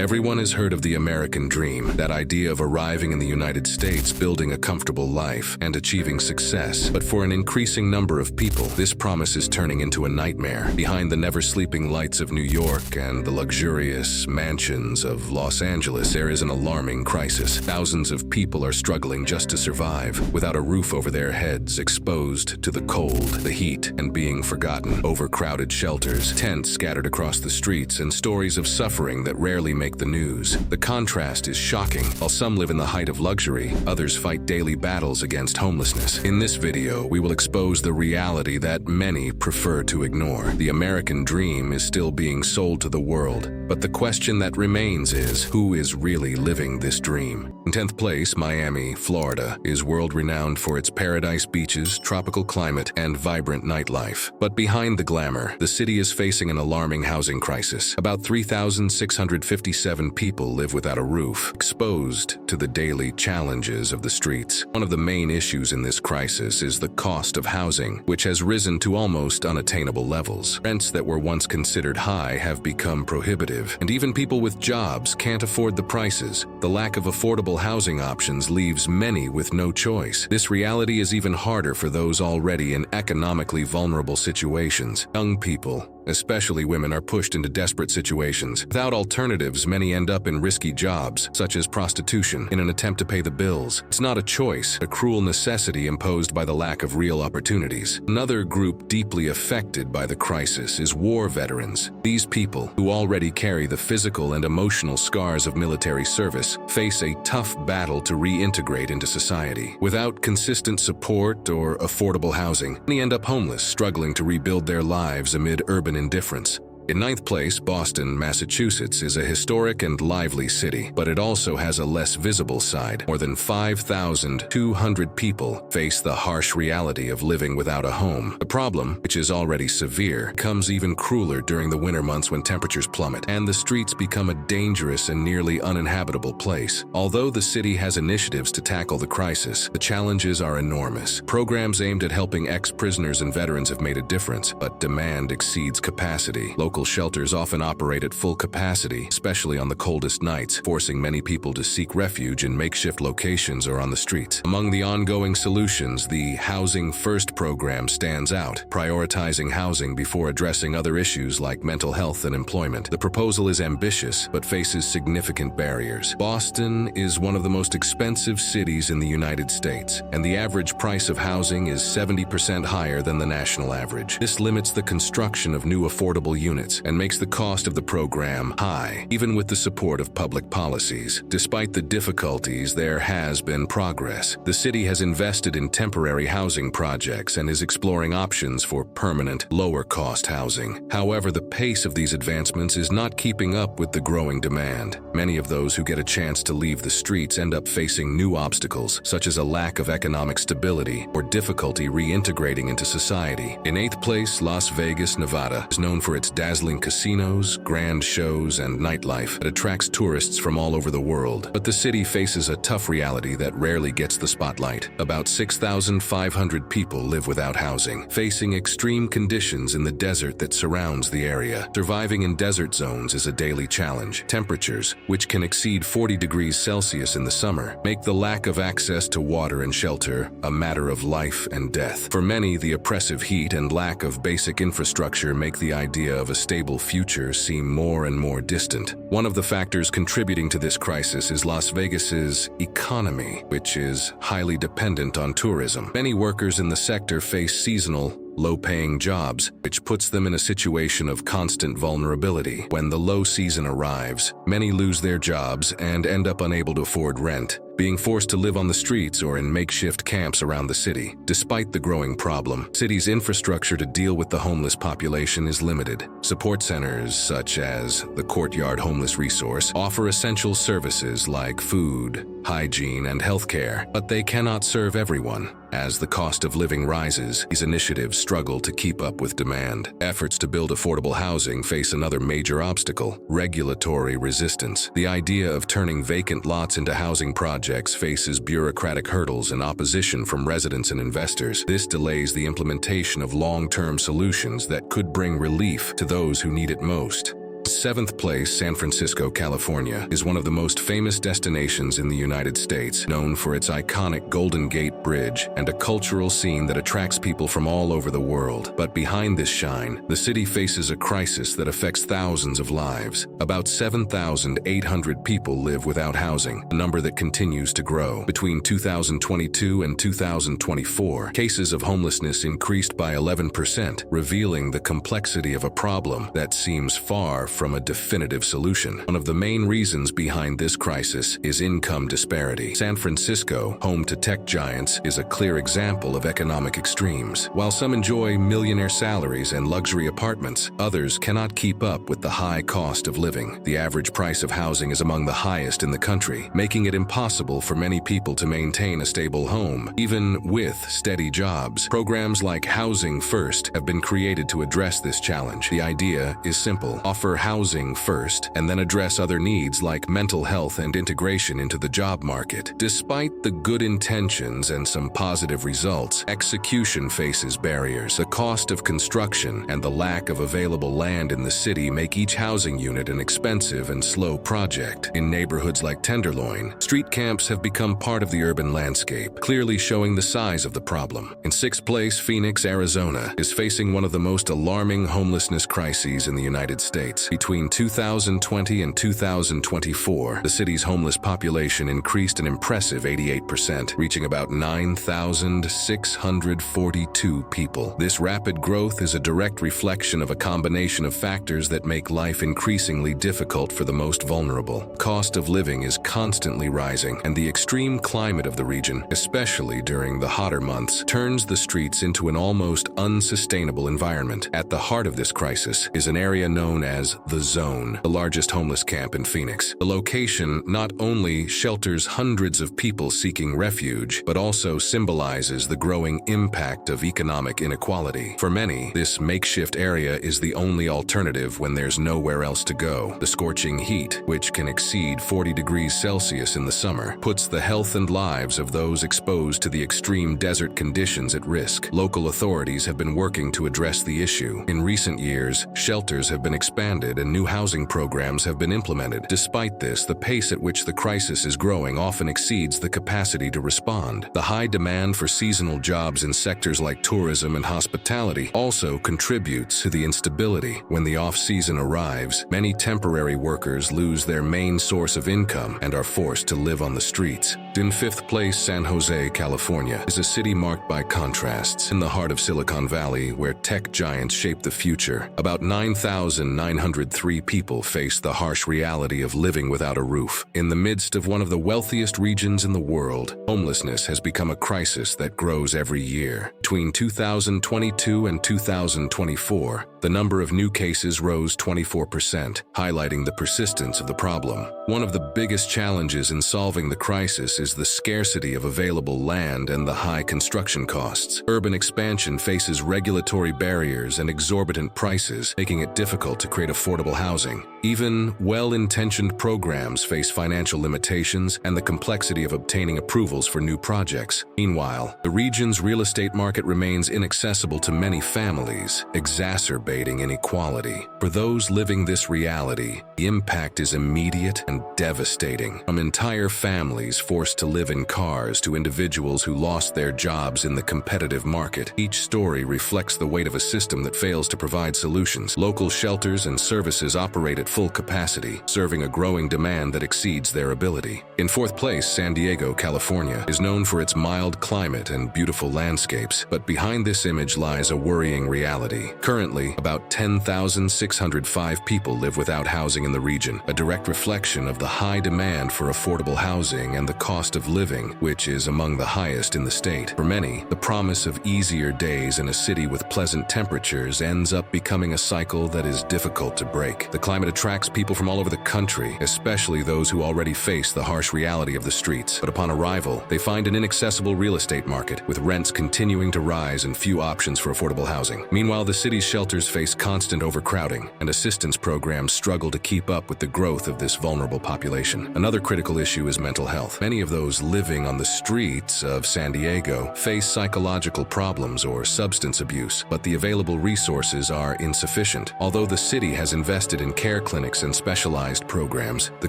Everyone has heard of the American dream, that idea of arriving in the United States, building a comfortable life, and achieving success. But for an increasing number of people, this promise is turning into a nightmare. Behind the never-sleeping lights of New York and the luxurious mansions of Los Angeles, there is an alarming crisis. Thousands of people are struggling just to survive, without a roof over their heads, exposed to the cold, the heat, and being forgotten. Overcrowded shelters, tents scattered across the streets, and stories of suffering that rarely make the news. The contrast is shocking. While some live in the height of luxury, others fight daily battles against homelessness. In this video, we will expose the reality that many prefer to ignore. The American dream is still being sold to the world, but the question that remains is, who is really living this dream? In 10th place, Miami, Florida, is world-renowned for its paradise beaches, tropical climate, and vibrant nightlife. But behind the glamour, the city is facing an alarming housing crisis. About 3,657 people live without a roof, exposed to the daily challenges of the streets. One of the main issues in this crisis is the cost of housing, which has risen to almost unattainable levels. Rents that were once considered high have become prohibitive, and even people with jobs can't afford the prices. The lack of affordable housing options leaves many with no choice. This reality is even harder for those already in economically vulnerable situations. Young people, especially women, are pushed into desperate situations. Without alternatives, many end up in risky jobs, such as prostitution, in an attempt to pay the bills. It's not a choice, a cruel necessity imposed by the lack of real opportunities. Another group deeply affected by the crisis is war veterans. These people, who already carry the physical and emotional scars of military service, face a tough battle to reintegrate into society. Without consistent support or affordable housing, many end up homeless, struggling to rebuild their lives amid urban indifference. In 9th place, Boston, Massachusetts is a historic and lively city, but it also has a less visible side. More than 5,200 people face the harsh reality of living without a home. The problem, which is already severe, becomes even crueler during the winter months when temperatures plummet and the streets become a dangerous and nearly uninhabitable place. Although the city has initiatives to tackle the crisis, the challenges are enormous. Programs aimed at helping ex-prisoners and veterans have made a difference, but demand exceeds capacity. Local shelters often operate at full capacity, especially on the coldest nights, forcing many people to seek refuge in makeshift locations or on the streets. Among the ongoing solutions, the Housing First program stands out, prioritizing housing before addressing other issues like mental health and employment. The proposal is ambitious, but faces significant barriers. Boston is one of the most expensive cities in the United States, and the average price of housing is 70% higher than the national average. This limits the construction of new affordable units and makes the cost of the program high, even with the support of public policies. Despite the difficulties, there has been progress. The city has invested in temporary housing projects and is exploring options for permanent, lower-cost housing. However, the pace of these advancements is not keeping up with the growing demand. Many of those who get a chance to leave the streets end up facing new obstacles, such as a lack of economic stability or difficulty reintegrating into society. In 8th place, Las Vegas, Nevada is known for its dazzling casinos, grand shows, and nightlife that attracts tourists from all over the world. But the city faces a tough reality that rarely gets the spotlight. About 6,500 people live without housing, facing extreme conditions in the desert that surrounds the area. Surviving in desert zones is a daily challenge. Temperatures, which can exceed 40 degrees Celsius in the summer, make the lack of access to water and shelter a matter of life and death. For many, the oppressive heat and lack of basic infrastructure make the idea of a stable future seem more and more distant. One of the factors contributing to this crisis is Las Vegas's economy, which is highly dependent on tourism. Many workers in the sector face seasonal, low-paying jobs, which puts them in a situation of constant vulnerability. When the low season arrives, many lose their jobs and end up unable to afford rent, being forced to live on the streets or in makeshift camps around the city. Despite the growing problem, the city's infrastructure to deal with the homeless population is limited. Support centers, such as the Courtyard Homeless Resource, offer essential services like food, hygiene, and healthcare, but they cannot serve everyone. As the cost of living rises, these initiatives struggle to keep up with demand. Efforts to build affordable housing face another major obstacle: regulatory resistance. The idea of turning vacant lots into housing projects faces bureaucratic hurdles and opposition from residents and investors. This delays the implementation of long-term solutions that could bring relief to those who need it most. Seventh place, San Francisco, California, is one of the most famous destinations in the United States, known for its iconic Golden Gate Bridge and a cultural scene that attracts people from all over the world. But behind this shine, the city faces a crisis that affects thousands of lives. About 7,800 people live without housing, a number that continues to grow. Between 2022 and 2024, cases of homelessness increased by 11%, revealing the complexity of a problem that seems far from a definitive solution. One of the main reasons behind this crisis is income disparity. San Francisco, home to tech giants, is a clear example of economic extremes. While some enjoy millionaire salaries and luxury apartments, others cannot keep up with the high cost of living. The average price of housing is among the highest in the country, making it impossible for many people to maintain a stable home, even with steady jobs. Programs like Housing First have been created to address this challenge. The idea is simple: offer housing first, and then address other needs like mental health and integration into the job market. Despite the good intentions and some positive results, execution faces barriers. The cost of construction and the lack of available land in the city make each housing unit an expensive and slow project. In neighborhoods like Tenderloin, street camps have become part of the urban landscape, clearly showing the size of the problem. In sixth place, Phoenix, Arizona, is facing one of the most alarming homelessness crises in the United States. Between 2020 and 2024, the city's homeless population increased an impressive 88%, reaching about 9,642 people. This rapid growth is a direct reflection of a combination of factors that make life increasingly difficult for the most vulnerable. Cost of living is constantly rising, and the extreme climate of the region, especially during the hotter months, turns the streets into an almost unsustainable environment. At the heart of this crisis is an area known as The Zone, the largest homeless camp in Phoenix. The location not only shelters hundreds of people seeking refuge, but also symbolizes the growing impact of economic inequality. For many, this makeshift area is the only alternative when there's nowhere else to go. The scorching heat, which can exceed 40 degrees Celsius in the summer, puts the health and lives of those exposed to the extreme desert conditions at risk. Local authorities have been working to address the issue. In recent years, shelters have been expanded and new housing programs have been implemented. Despite this, the pace at which the crisis is growing often exceeds the capacity to respond. The high demand for seasonal jobs in sectors like tourism and hospitality also contributes to the instability. When the off-season arrives, many temporary workers lose their main source of income and are forced to live on the streets. In fifth place, San Jose, California, is a city marked by contrasts. In the heart of Silicon Valley, where tech giants shape the future, about 9,903 people face the harsh reality of living without a roof. In the midst of one of the wealthiest regions in the world, homelessness has become a crisis that grows every year. Between 2022 and 2024, the number of new cases rose 24%, highlighting the persistence of the problem. One of the biggest challenges in solving the crisis is the scarcity of available land and the high construction costs. Urban expansion faces regulatory barriers and exorbitant prices, making it difficult to create affordable housing. Even well-intentioned programs face financial limitations and the complexity of obtaining approvals for new projects. Meanwhile, the region's real estate market remains inaccessible to many families, exacerbating inequality. For those living this reality, the impact is immediate and devastating. From entire families forced to live in cars to individuals who lost their jobs in the competitive market, each story reflects the weight of a system that fails to provide solutions. Local shelters and services operate at full capacity, serving a growing demand that exceeds their ability. In fourth place, San Diego, California, is known for its mild climate and beautiful landscapes, but behind this image lies a worrying reality. Currently, about 10,605 people live without housing in the region, a direct reflection of the high demand for affordable housing and the cost of living, which is among the highest in the state. For many, the promise of easier days in a city with pleasant temperatures ends up becoming a cycle that is difficult to break. The climate attracts people from all over the country, especially those who already face the harsh reality of the streets. But upon arrival, they find an inaccessible real estate market, with rents continuing to rise and few options for affordable housing. Meanwhile, the city's shelters face constant overcrowding, and assistance programs struggle to keep up with the growth of this vulnerable population. Another critical issue is mental health. Many of of those living on the streets of San Diego face psychological problems or substance abuse, but the available resources are insufficient. Although the city has invested in care clinics and specialized programs, the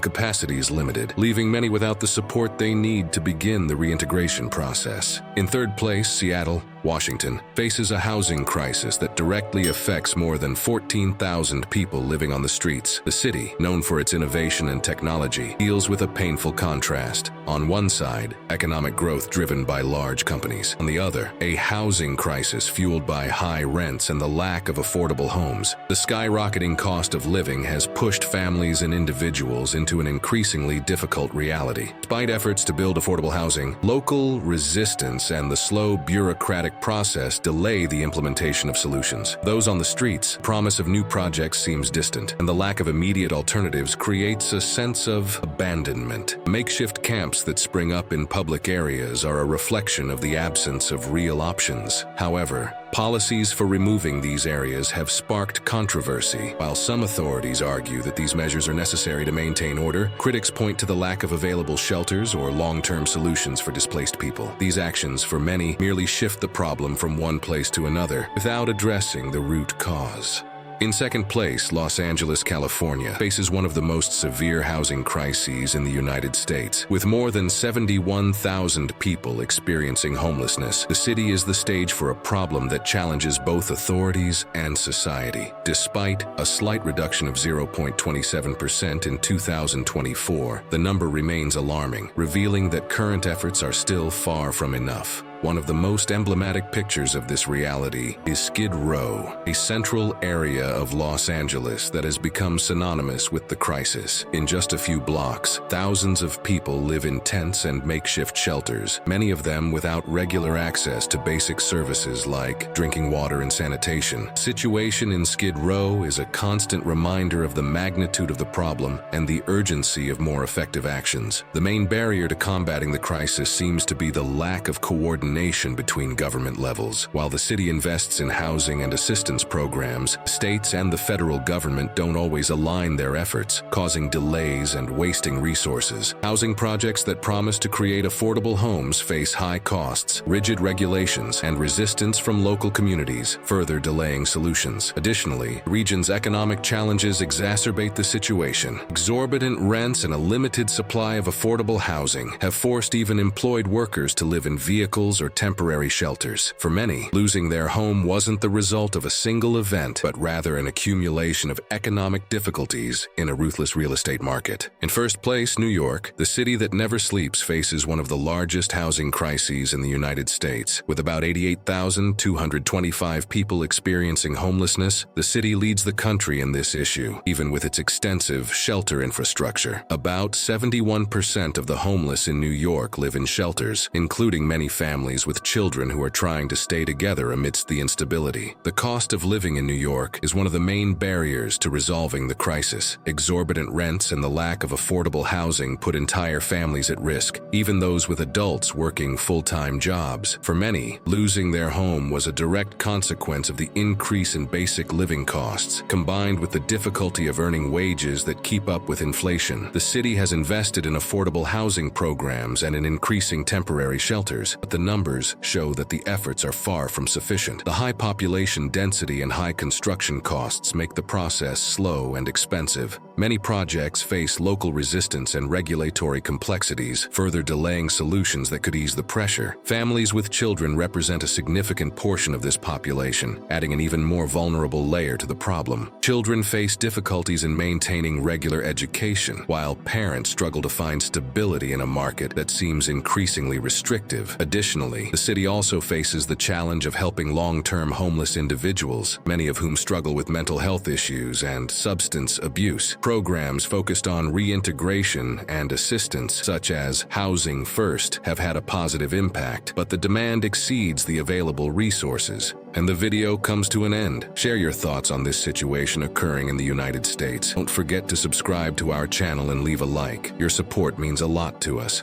capacity is limited, leaving many without the support they need to begin the reintegration process. In third place, Seattle, Washington, faces a housing crisis that directly affects more than 14,000 people living on the streets. The city, known for its innovation and technology, deals with a painful contrast. On one side, economic growth driven by large companies. On the other, a housing crisis fueled by high rents and the lack of affordable homes. The skyrocketing cost of living has pushed families and individuals into an increasingly difficult reality. Despite efforts to build affordable housing, local resistance and the slow bureaucratic process delay the implementation of solutions. Those on the streets, promise of new projects seems distant, and the lack of immediate alternatives creates a sense of abandonment. Makeshift camps that spring up in public areas are a reflection of the absence of real options. However, policies for removing these areas have sparked controversy. While some authorities argue that these measures are necessary to maintain order, critics point to the lack of available shelters or long-term solutions for displaced people. These actions, for many, merely shift the problem from one place to another without addressing the root cause. In second place, Los Angeles, California, faces one of the most severe housing crises in the United States. With more than 71,000 people experiencing homelessness, the city is the stage for a problem that challenges both authorities and society. Despite a slight reduction of 0.27% in 2024, the number remains alarming, revealing that current efforts are still far from enough. One of the most emblematic pictures of this reality is Skid Row, a central area of Los Angeles that has become synonymous with the crisis. In just a few blocks, thousands of people live in tents and makeshift shelters, many of them without regular access to basic services like drinking water and sanitation. The situation in Skid Row is a constant reminder of the magnitude of the problem and the urgency of more effective actions. The main barrier to combating the crisis seems to be the lack of coordination between government levels. While the city invests in housing and assistance programs, states and the federal government don't always align their efforts, causing delays and wasting resources. Housing projects that promise to create affordable homes face high costs, rigid regulations, and resistance from local communities, further delaying solutions. Additionally, the region's economic challenges exacerbate the situation. Exorbitant rents and a limited supply of affordable housing have forced even employed workers to live in vehicles or temporary shelters. For many, losing their home wasn't the result of a single event, but rather an accumulation of economic difficulties in a ruthless real estate market. In first place, New York, the city that never sleeps, faces one of the largest housing crises in the United States. With about 88,225 people experiencing homelessness, the city leads the country in this issue, even with its extensive shelter infrastructure. About 71% of the homeless in New York live in shelters, including many families with children who are trying to stay together amidst the instability. The cost of living in New York is one of the main barriers to resolving the crisis. Exorbitant rents and the lack of affordable housing put entire families at risk, even those with adults working full-time jobs. For many, losing their home was a direct consequence of the increase in basic living costs, combined with the difficulty of earning wages that keep up with inflation. The city has invested in affordable housing programs and in increasing temporary shelters, but the numbers show that the efforts are far from sufficient. The high population density and high construction costs make the process slow and expensive. Many projects face local resistance and regulatory complexities, further delaying solutions that could ease the pressure. Families with children represent a significant portion of this population, adding an even more vulnerable layer to the problem. Children face difficulties in maintaining regular education, while parents struggle to find stability in a market that seems increasingly restrictive. Additionally, the city also faces the challenge of helping long-term homeless individuals, many of whom struggle with mental health issues and substance abuse. Programs focused on reintegration and assistance, such as Housing First, have had a positive impact, but the demand exceeds the available resources. And the video comes to an end. Share your thoughts on this situation occurring in the United States. Don't forget to subscribe to our channel and leave a like. Your support means a lot to us.